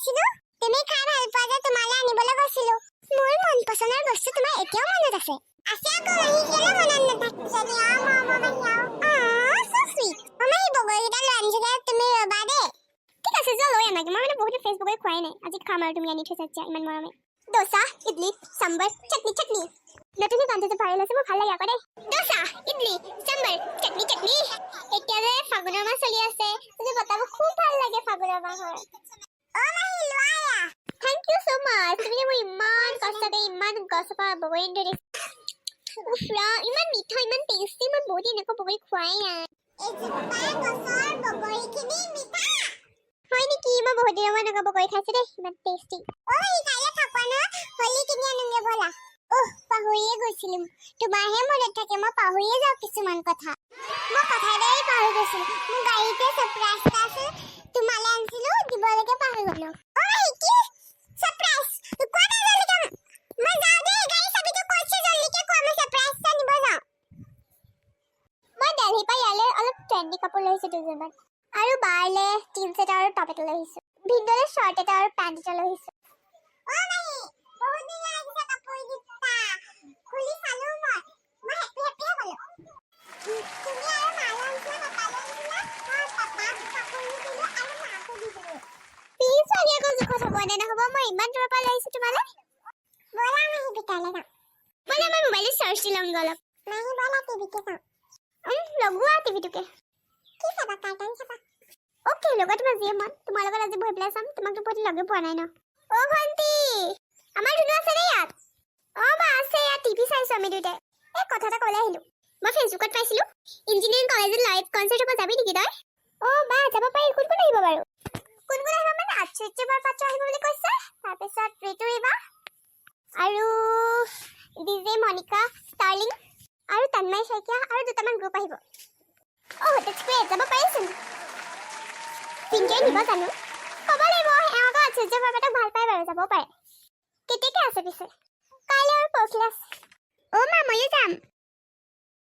পাইছিলো তুমি খাই ভাল পোৱা যে তোমালে আনিবলৈ কৈছিলো মোৰ মন পছন্দৰ বস্তু তোমাৰ এতিয়াও মনত আছে আকৌ আহি কেলে মনত নাথাকিছে সো সুইট আমি বগৰীটা লাঞ্জলে তুমি ৰবা দে ঠিক আছে যোৱা লৈ আনাগে মই বহুত ফেচবুকত খুৱাই নাই আজি খাম আৰু তুমি আনি থৈছা ইমান মৰমে দোসা ইডলি সাম্বাৰ চাটনি নতুন গানটো ভাইৰাল আছে মোৰ ভাল লাগে আকৌ দেই দোসা ইডলি সাম্বাৰ চাটনি এতিয়া যে ফাগুনৰ মাহ চলি আছে তুমি বতাব খুব ভাল লাগে ফাগুনৰ মাহৰ মাহি লোৱা থ্যাংক ইউ সো মাচ তুমি মোৰ ইমান কষ্টতে ইমান গছপা বগৰী ধৰি উফৰা ইমান মিঠা ইমান টেষ্টি মই বহুত এনেকুৱা বগৰী খুৱাই নাই এই যে বগৰীখিনি মিঠা হয় নেকি মই বহুত দিনৰ মান আগত বগৰী খাইছো দেই ইমান টেষ্টি কাইলৈ থাকোঁ ন হলি কিনি আনোগে বলা পাহৰিয়ে গৈছিলো তোমাৰহে মনত থাকে মই পাহৰিয়ে যাওঁ কিছুমান কথা মই কথাইদাই পাহৰি গৈছিলো মোৰ গাড়ীতে সাৰপ্ৰাইজ এটা আছিল তোমালে আনিছিলো দিবলৈকে পাহৰি গলো কি সাৰপ্ৰাইজ কোৱা না জলদি মই যাওঁ দেই গাড়ী চাবিটো কৈছে জলদিকে কোৱা মই সাৰপ্ৰাইজটা নিব যাওঁ মই দিল্লীৰ পৰা ইয়ালৈ অলপ ট্ৰেন্ডি কাপোৰ লৈছো দুযোৰমান আৰু বাৰলে টিন সেট আৰু টপ এটা লৈ আহিছো ভিন্দলে শৰ্ট এটা আৰু পেন্ট এটা লৈ আহিছো মাহি বহুত দিন লাগিছে কাপোৰ দিতা খুলি চালো মই হেপি হলো তুমি আৰু মালা আনিছিলা পাপালে আনিছিলা আৰু পাপাক কাপোৰ দিলো আৰু মাকো দিলো প্লিজ আগে আকৌ জোখত হ'ব নে নহ'ব মই ইমান দূৰৰ পৰা লৈছো তোমালে বলা মাহি ভিতৰলে যাওঁ মই আমাৰ মোবাইলত চাৰ্জ দি লওঁগে অলপ মাহি বলা টিভিতে চাওঁ লগোৱা টিভিটোকে কি চাবা কাৰ্টুন চাবা ওকে লগত তোমাৰ যি মন তোমাৰ লগত আজি বহি পেলাই চাম তোমাকতো বহুত লগে পোৱা নাই ন ভন্টি আমাৰ ধুনু আছে নে ইয়াত বা আছে ইয়াত টিভি চাইছো আমি দুটাই কথা এটা ক'বলৈ আহিলো মই ফেচবুকত পাইছিলো ইঞ্জিনিয়াৰিং কলেজত লাইভ কনচাৰ্ট হ'ব যাবি নেকি তই বা যাব পাৰি কোন আহিব বাৰু কোন আহিব মানে আশ্চৰ্য বৰপাত্ৰ আহিব বুলি কৈছে তাৰপিছত ঋতু ৰিবা আৰু ডিজে মনিকা ষ্টাৰ্লিং আৰু তন্ময় শইকীয়া আৰু দুটামান গ্ৰুপ আহিব that's great যাব পাৰিছোন পিংকে নিব জানো ক'ব লাগিব এওঁতো আশ্চৰ্য বৰপাত্ৰক ভাল পায় বাৰু যাব পাৰে কেতিয়াকে আছে পিছে কাইলৈ আৰু পৰহিলৈ আছে মা ময়ো যাম